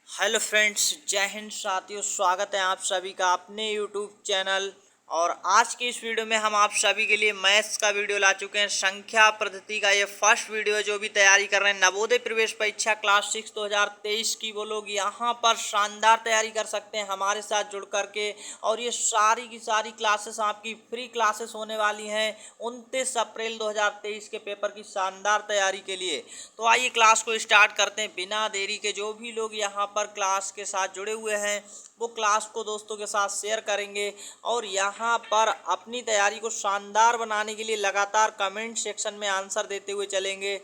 Hello friends, जय हिंद साथियों। स्वागत है आप सभी का अपने यूट्यूब चैनल। और आज की इस वीडियो में हम आप सभी के लिए मैथ्स का वीडियो ला चुके हैं। संख्या पद्धति का ये फर्स्ट वीडियो है। जो भी तैयारी कर रहे हैं नवोदय प्रवेश परीक्षा क्लास 6 2023 की, वो लोग यहाँ पर शानदार तैयारी कर सकते हैं हमारे साथ जुड़ करके। और ये सारी की सारी क्लासेस आपकी फ्री क्लासेस होने वाली हैं 29 अप्रैल 2023 के पेपर की शानदार तैयारी के लिए। तो आइए क्लास को स्टार्ट करते हैं बिना देरी के। जो भी लोग यहाँ पर क्लास के साथ जुड़े हुए हैं वो क्लास को दोस्तों के साथ शेयर करेंगे और यहाँ पर अपनी तैयारी को शानदार बनाने के लिए लगातार कमेंट सेक्शन में आंसर देते हुए चलेंगे।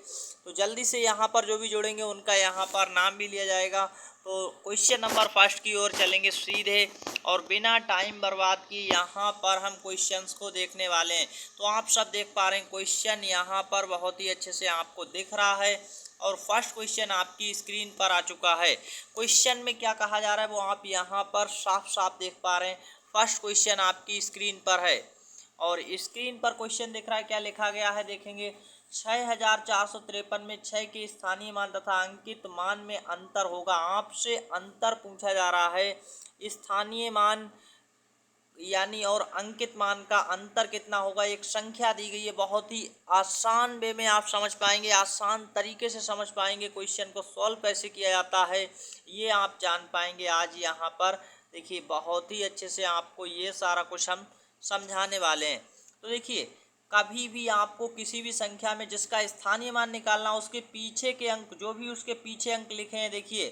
तो जल्दी से यहाँ पर जो भी जुड़ेंगे उनका यहाँ पर नाम भी लिया जाएगा। तो क्वेश्चन नंबर फर्स्ट की ओर चलेंगे सीधे और बिना टाइम बर्बाद किए यहाँ पर हम क्वेश्चंस को देखने वाले हैं। तो आप सब देख पा रहे हैं क्वेश्चन यहाँ पर बहुत ही अच्छे से आपको दिख रहा है और फर्स्ट क्वेश्चन आपकी स्क्रीन पर आ चुका है। क्वेश्चन में क्या कहा जा रहा है वो आप यहाँ पर साफ साफ देख पा रहे हैं। फर्स्ट क्वेश्चन आपकी स्क्रीन पर है और स्क्रीन पर क्वेश्चन दिख रहा है। क्या लिखा गया है देखेंगे। 6453 में 6 के स्थानीय मान तथा अंकित मान में अंतर होगा। आपसे अंतर पूछा जा रहा है। स्थानीय मान यानी और अंकित मान का अंतर कितना होगा। एक संख्या दी गई है, बहुत ही आसान वे में आप समझ पाएंगे, आसान तरीके से समझ पाएंगे। क्वेश्चन को सॉल्व कैसे किया जाता है ये आप जान पाएंगे आज यहाँ पर। देखिए बहुत ही अच्छे से आपको ये सारा कुछ हम समझाने वाले हैं। तो देखिए कभी भी आपको किसी भी संख्या में जिसका स्थानीय मान निकालना, उसके पीछे के अंक, जो भी उसके पीछे अंक लिखे हैं देखिए,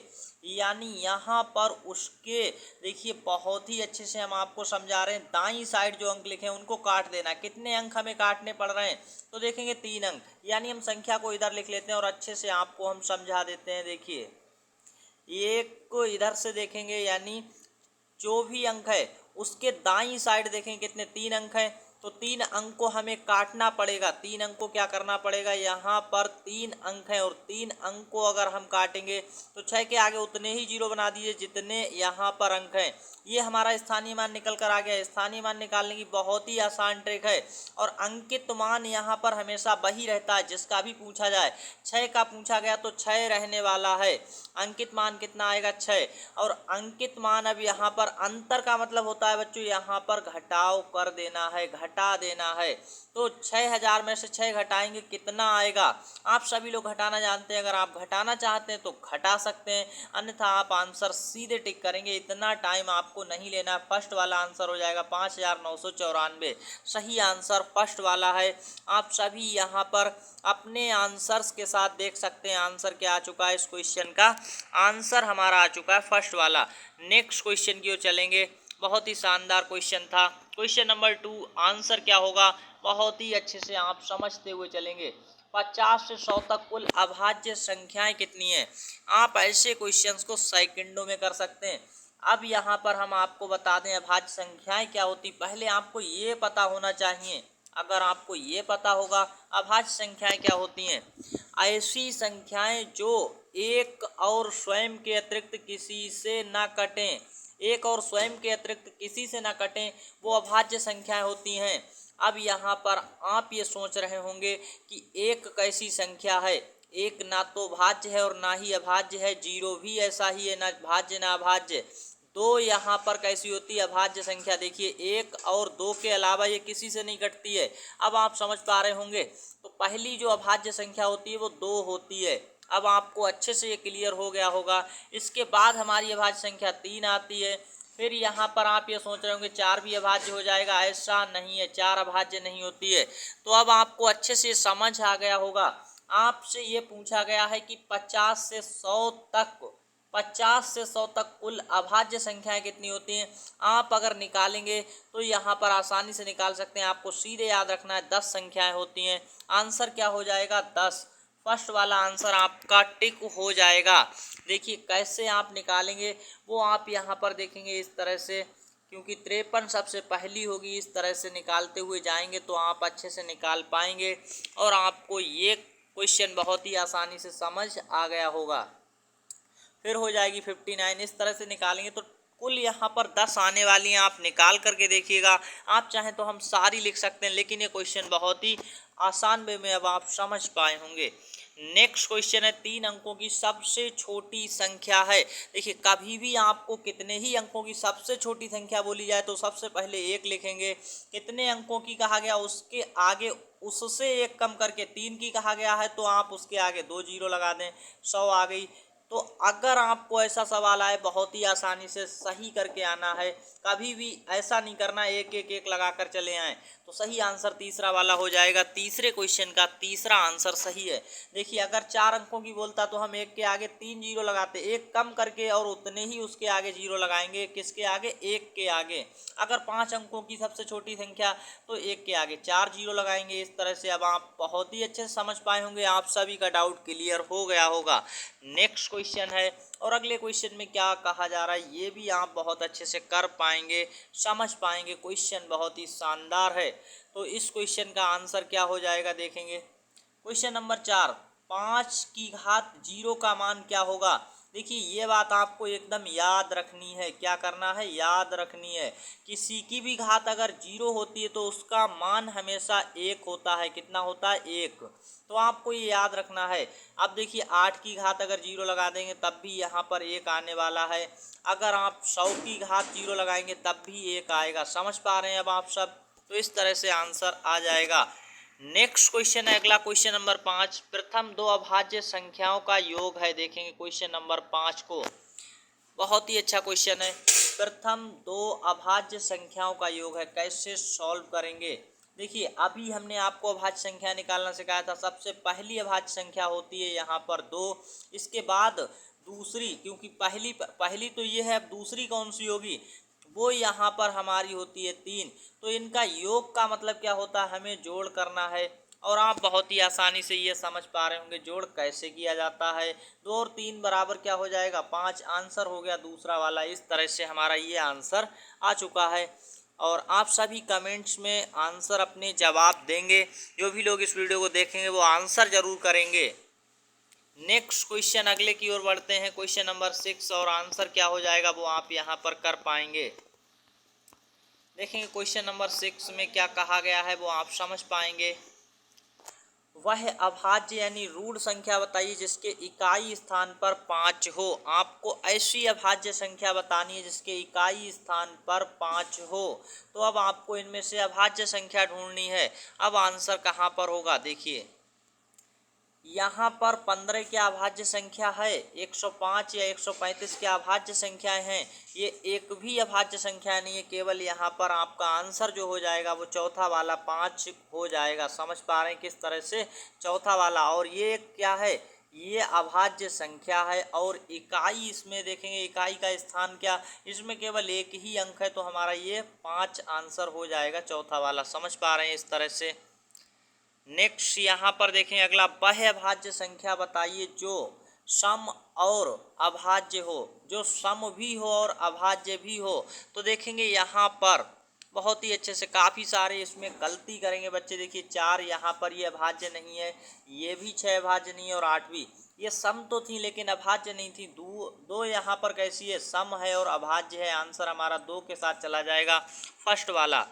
यानी यहाँ पर उसके देखिए बहुत ही अच्छे से हम आपको समझा रहे हैं। दाईं साइड जो अंक लिखे हैं उनको काट देना। कितने अंक हमें काटने पड़ रहे हैं तो देखेंगे 3 अंक। यानी हम संख्या को इधर लिख लेते हैं और अच्छे से आपको हम समझा देते हैं। देखिए एक को इधर से देखेंगे, यानी जो भी अंक है उसके दाईं साइड देखें कितने 3 अंक हैं। तो 3 अंक को हमें काटना पड़ेगा। 3 अंक को क्या करना पड़ेगा, यहाँ पर 3 अंक हैं और 3 अंक को अगर हम काटेंगे तो 6 के आगे उतने ही जीरो बना दीजिए जितने यहाँ पर अंक हैं। ये हमारा स्थानीय मान निकल कर आ गया। स्थानीय मान निकालने की बहुत ही आसान ट्रिक है और अंकित मान यहाँ पर हमेशा वही रहता है जिसका भी पूछा जाए। 6 का पूछा गया तो 6 रहने वाला है। अंकित मान कितना आएगा 6। और अंकित मान अब यहाँ पर अंतर का मतलब होता है बच्चों यहाँ पर घटाव कर देना है, घटा देना है। तो 6000 में से 6 घटाएंगे कितना आएगा। आप सभी लोग घटाना जानते हैं। अगर आप घटाना चाहते हैं तो घटा सकते हैं, अन्यथा आप आंसर सीधे टिक करेंगे। इतना टाइम आपको नहीं लेना। फर्स्ट वाला आंसर हो जाएगा 5994। सही आंसर फर्स्ट वाला है। आप सभी यहाँ पर अपने आंसर्स के साथ देख सकते हैं आंसर क्या आ चुका है। इस क्वेश्चन का आंसर हमारा आ चुका है फर्स्ट वाला। नेक्स्ट क्वेश्चन की ओर चलेंगे। बहुत ही शानदार क्वेश्चन था। क्वेश्चन नंबर 2 आंसर क्या होगा बहुत ही अच्छे से आप समझते हुए चलेंगे। 50 से 100 तक कुल अभाज्य संख्याएं कितनी हैं। आप ऐसे क्वेश्चंस को सेकंडों में कर सकते हैं। अब यहाँ पर हम आपको बता दें अभाज्य संख्याएं क्या होती। पहले आपको ये पता होना चाहिए। अगर आपको ये पता होगा अभाज्य संख्याएं क्या होती हैं, ऐसी संख्याएं जो एक और स्वयं के अतिरिक्त किसी से ना कटें, एक और स्वयं के अतिरिक्त किसी से ना कटें, वो अभाज्य संख्याएं होती हैं। अब यहाँ पर आप ये सोच रहे होंगे कि एक कैसी संख्या है, एक ना तो भाज्य है और ना ही अभाज्य है, जीरो भी ऐसा ही है, ना भाज्य ना अभाज्य। दो यहाँ पर कैसी होती है अभाज्य संख्या। देखिए 1 और 2 के अलावा ये किसी से नहीं कटती है। अब आप समझ पा रहे होंगे। तो पहली जो अभाज्य संख्या होती है वो 2 होती है। अब आपको अच्छे से ये क्लियर हो गया होगा। इसके बाद हमारी अभाज्य संख्या 3 आती है। फिर यहाँ पर आप ये सोच रहे होंगे 4 भी अभाज्य हो जाएगा। ऐसा नहीं है, 4 अभाज्य नहीं होती है। तो अब आपको अच्छे से समझ आ गया होगा। आपसे ये पूछा गया है कि 50 से 100 तक कुल अभाज्य संख्याएं कितनी होती हैं। आप अगर निकालेंगे तो यहाँ पर आसानी से निकाल सकते हैं। आपको सीधे याद रखना है 10 संख्याएं होती हैं। आंसर क्या हो जाएगा 10। फर्स्ट वाला आंसर आपका टिक हो जाएगा। देखिए कैसे आप निकालेंगे वो आप यहाँ पर देखेंगे इस तरह से, क्योंकि 53 सबसे पहली होगी। इस तरह से निकालते हुए जाएंगे तो आप अच्छे से निकाल पाएंगे और आपको ये क्वेश्चन बहुत ही आसानी से समझ आ गया होगा। फिर हो जाएगी 59। इस तरह से निकालेंगे तो कुल यहाँ पर 10 आने वाली हैं। आप निकाल करके देखिएगा। आप चाहें तो हम सारी लिख सकते हैं, लेकिन ये क्वेश्चन बहुत ही आसान वे में अब आप समझ पाए होंगे। नेक्स्ट क्वेश्चन है 3 अंकों की सबसे छोटी संख्या है। देखिए कभी भी आपको कितने ही अंकों की सबसे छोटी संख्या बोली जाए तो सबसे पहले 1 लिखेंगे। कितने अंकों की कहा गया उसके आगे उससे 1 कम करके 3 की कहा गया है तो आप उसके आगे 2 जीरो लगा दें, 100 आ गई। तो अगर आपको ऐसा सवाल आए बहुत ही आसानी से सही करके आना है, कभी भी ऐसा नहीं करना एक एक एक लगा कर चले आएँ। तो सही आंसर तीसरा वाला हो जाएगा। तीसरे क्वेश्चन का तीसरा आंसर सही है। देखिए अगर 4 अंकों की बोलता तो हम 1 के आगे 3 जीरो लगाते, 1 कम करके और उतने ही उसके आगे जीरो लगाएंगे। किसके आगे? 1 के आगे। अगर 5 अंकों की सबसे छोटी संख्या तो 1 के आगे 4 जीरो लगाएंगे। इस तरह से अब आप बहुत ही अच्छे से समझ पाए होंगे, आप सभी का डाउट क्लियर हो गया होगा। नेक्स्ट क्वेश्चन है और अगले क्वेश्चन में क्या कहा जा रहा है ये भी आप बहुत अच्छे से कर पाएंगे, समझ पाएंगे। क्वेश्चन बहुत ही शानदार है। तो इस क्वेश्चन का आंसर क्या हो जाएगा देखेंगे। क्वेश्चन नंबर 4, 5 की घात 0 का मान क्या होगा। देखिए ये बात आपको एकदम याद रखनी है। क्या करना है? याद रखनी है। किसी की भी घात अगर 0 होती है तो उसका मान हमेशा 1 होता है। कितना होता है? 1। तो आपको ये याद रखना है। अब देखिए 8 की घात अगर 0 लगा देंगे तब भी यहाँ पर 1 आने वाला है। अगर आप 100 की घात 0 लगाएंगे तब भी 1 आएगा। समझ पा रहे हैं अब आप सब? तो इस तरह से आंसर आ जाएगा। नेक्स्ट क्वेश्चन है अगला क्वेश्चन नंबर 5, प्रथम 2 अभाज्य संख्याओं का योग है। देखेंगे क्वेश्चन नंबर 5 को। बहुत ही अच्छा क्वेश्चन है। प्रथम 2 अभाज्य संख्याओं का योग है, कैसे सॉल्व करेंगे। देखिए अभी हमने आपको अभाज्य संख्या निकालना सिखाया था। सबसे पहली अभाज्य संख्या होती है यहाँ पर 2, इसके बाद दूसरी, क्योंकि पहली तो ये है, अब दूसरी कौन सी होगी, वो यहाँ पर हमारी होती है 3। तो इनका योग का मतलब क्या होता है, हमें जोड़ करना है। और आप बहुत ही आसानी से ये समझ पा रहे होंगे जोड़ कैसे किया जाता है। 2 और 3 बराबर क्या हो जाएगा? 5। आंसर हो गया दूसरा वाला। इस तरह से हमारा ये आंसर आ चुका है। और आप सभी कमेंट्स में आंसर अपने जवाब देंगे। जो भी लोग इस वीडियो को देखेंगे वो आंसर जरूर करेंगे। नेक्स्ट क्वेश्चन अगले की ओर बढ़ते हैं। क्वेश्चन नंबर 6 और आंसर क्या हो जाएगा वो आप यहाँ पर कर पाएंगे। देखेंगे क्वेश्चन नंबर 6 में क्या कहा गया है वो आप समझ पाएंगे। वह अभाज्य यानी रूढ़ संख्या बताइए जिसके इकाई स्थान पर 5 हो। आपको ऐसी अभाज्य संख्या बतानी है जिसके इकाई स्थान पर 5 हो। तो अब आपको इनमें से अभाज्य संख्या ढूंढनी है। अब आंसर कहाँ पर होगा देखिए, यहाँ पर 15 की अभाज्य संख्या है, 105 या 135 की अभाज्य संख्याएं हैं। ये एक भी अभाज्य संख्या नहीं है, केवल यहाँ पर आपका आंसर जो हो जाएगा वो चौथा वाला 5 हो जाएगा। समझ पा रहे हैं किस तरह से? चौथा वाला। और ये क्या है? ये अभाज्य संख्या है और इकाई इसमें देखेंगे, इकाई का स्थान क्या, इसमें केवल एक ही अंक है। तो हमारा ये 5 आंसर हो जाएगा चौथा वाला। समझ पा रहे हैं इस तरह से? नेक्स्ट यहाँ पर देखें अगला, वह अभाज्य संख्या बताइए जो सम और अभाज्य हो, जो सम भी हो और अभाज्य भी हो। तो देखेंगे यहाँ पर बहुत ही अच्छे से, काफ़ी सारे इसमें गलती करेंगे बच्चे। देखिए 4 यहाँ पर ये अभाज्य नहीं है, ये भी 6 अभाज्य नहीं है और 8 भी। ये सम तो थी लेकिन अभाज्य नहीं थी। दो यहाँ पर कैसी है? सम है और अभाज्य है। आंसर हमारा 2 के साथ चला जाएगा, फर्स्ट वाला।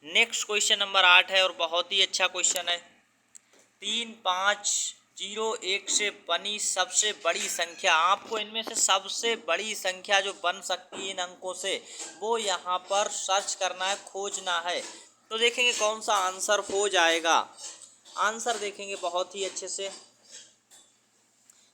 नेक्स्ट क्वेश्चन नंबर 8 है और बहुत ही अच्छा क्वेश्चन है। 3, 5, 0, 1 से बनी सबसे बड़ी संख्या। आपको इनमें से सबसे बड़ी संख्या जो बन सकती है इन अंकों से वो यहाँ पर सर्च करना है, खोजना है। तो देखेंगे कौन सा आंसर हो जाएगा। आंसर देखेंगे बहुत ही अच्छे से।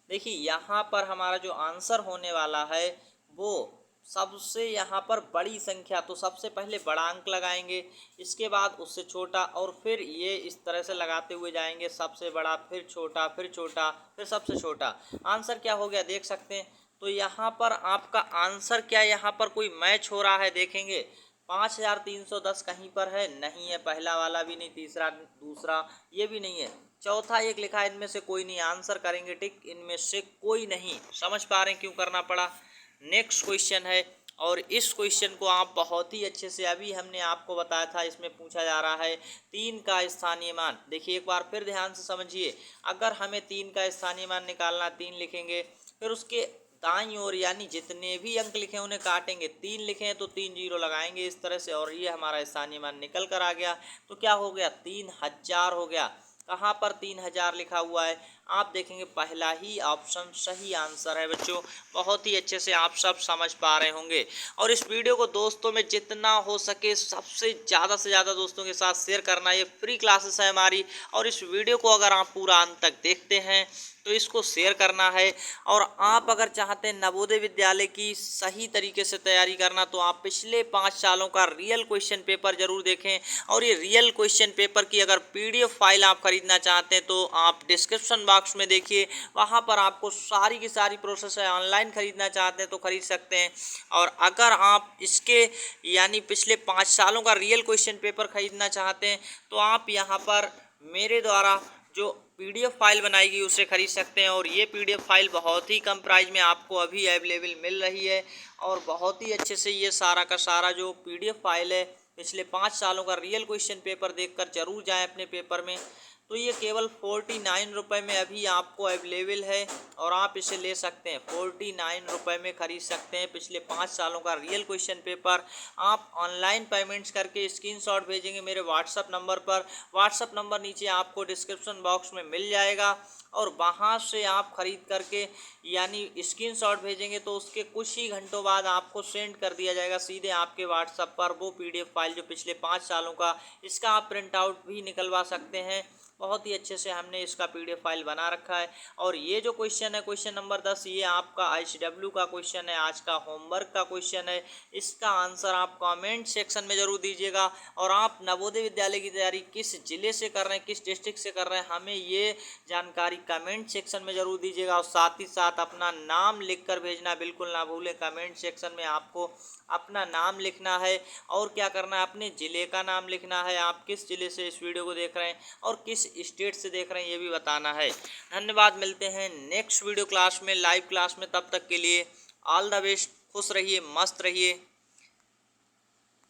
देखिए यहाँ पर हमारा जो आंसर होने वाला है वो सबसे यहाँ पर बड़ी संख्या, तो सबसे पहले बड़ा अंक लगाएंगे, इसके बाद उससे छोटा और फिर ये इस तरह से लगाते हुए जाएंगे, सबसे बड़ा फिर छोटा फिर छोटा फिर सबसे छोटा। आंसर क्या हो गया देख सकते हैं। तो यहाँ पर आपका आंसर क्या, यहाँ पर कोई मैच हो रहा है देखेंगे। 5310 कहीं पर है? नहीं है। पहला वाला भी नहीं, तीसरा, दूसरा, ये भी नहीं है। चौथा एक लिखा है, इनमें से कोई नहीं। आंसर करेंगे टिक, इनमें से कोई नहीं। समझ पा रहे हैं क्यों करना पड़ा। नेक्स्ट क्वेश्चन है और इस क्वेश्चन को आप बहुत ही अच्छे से, अभी हमने आपको बताया था, इसमें पूछा जा रहा है 3 का स्थानीय मान। देखिए एक बार फिर ध्यान से समझिए। अगर हमें 3 का स्थानीय मान निकालना, 3 लिखेंगे, फिर उसके दाईं ओर यानी जितने भी अंक लिखे उन्हें काटेंगे। 3 लिखे हैं तो 3 जीरो लगाएंगे इस तरह से, और ये हमारा स्थानीय मान निकल कर आ गया। तो क्या हो गया? 3000 हो गया। कहाँ पर 3000 लिखा हुआ है? आप देखेंगे पहला ही ऑप्शन सही आंसर है बच्चों। बहुत ही अच्छे से आप सब समझ पा रहे होंगे। और इस वीडियो को दोस्तों में जितना हो सके सबसे ज़्यादा से ज़्यादा दोस्तों के साथ शेयर करना। ये फ्री क्लासेस है हमारी, और इस वीडियो को अगर आप पूरा अंत तक देखते हैं तो इसको शेयर करना है। और आप अगर चाहते हैं नवोदय विद्यालय की सही तरीके से तैयारी करना, तो आप पिछले 5 सालों का रियल क्वेश्चन पेपर जरूर देखें। और ये रियल क्वेश्चन पेपर की अगर पीडीएफ फाइल आप खरीदना चाहते हैं तो आप डिस्क्रिप्शन बॉक्स में देखिए, वहाँ पर आपको सारी की सारी प्रोसेस है। ऑनलाइन खरीदना चाहते हैं तो खरीद सकते हैं। और अगर आप इसके यानी पिछले 5 सालों का रियल क्वेश्चन पेपर खरीदना चाहते हैं तो आप यहाँ पर मेरे द्वारा जो पीडीएफ फाइल बनाई गई उसे खरीद सकते हैं। और ये पीडीएफ फाइल बहुत ही कम प्राइस में आपको अभी अवेलेबल मिल रही है। और बहुत ही अच्छे से ये सारा का सारा जो पीडीएफ फाइल है पिछले 5 सालों का रियल क्वेश्चन पेपर देखकर जरूर जाएं अपने पेपर में। तो ये केवल 49 रुपये में अभी आपको अवेलेबल है और आप इसे ले सकते हैं। 49 रुपये में खरीद सकते हैं पिछले 5 सालों का रियल क्वेश्चन पेपर। आप ऑनलाइन पेमेंट्स करके स्क्रीनशॉट भेजेंगे मेरे व्हाट्सअप नंबर पर। व्हाट्सअप नंबर नीचे आपको डिस्क्रिप्शन बॉक्स में मिल जाएगा, और वहाँ से आप ख़रीद करके यानी स्क्रीनशॉट भेजेंगे तो उसके कुछ ही घंटों बाद आपको सेंड कर दिया जाएगा सीधे आपके व्हाट्सएप पर वो पीडीएफ फाइल जो पिछले 5 सालों का। इसका आप प्रिंट आउट भी निकलवा सकते हैं। बहुत ही अच्छे से हमने इसका पीडीएफ फाइल बना रखा है। और ये जो क्वेश्चन है क्वेश्चन नंबर 10, ये आपका एचडब्ल्यू का क्वेश्चन है, आज का होमवर्क का क्वेश्चन है। इसका आंसर आप कमेंट सेक्शन में ज़रूर दीजिएगा। और आप नवोदय विद्यालय की तैयारी किस जिले से कर रहे हैं, किस डिस्ट्रिक्ट से कर रहे हैं, हमें ये जानकारी कमेंट सेक्शन में ज़रूर दीजिएगा। और साथ ही साथ अपना नाम लिख कर भेजना बिल्कुल ना भूलें। कमेंट सेक्शन में आपको अपना नाम लिखना है और क्या करना है, अपने ज़िले का नाम लिखना है। आप किस ज़िले से इस वीडियो को देख रहे हैं और किस स्टेट से देख रहे हैं ये भी बताना है। धन्यवाद। मिलते हैं नेक्स्ट वीडियो क्लास में, लाइव क्लास में। तब तक के लिए ऑल द बेस्ट। खुश रहिए, मस्त रहिए।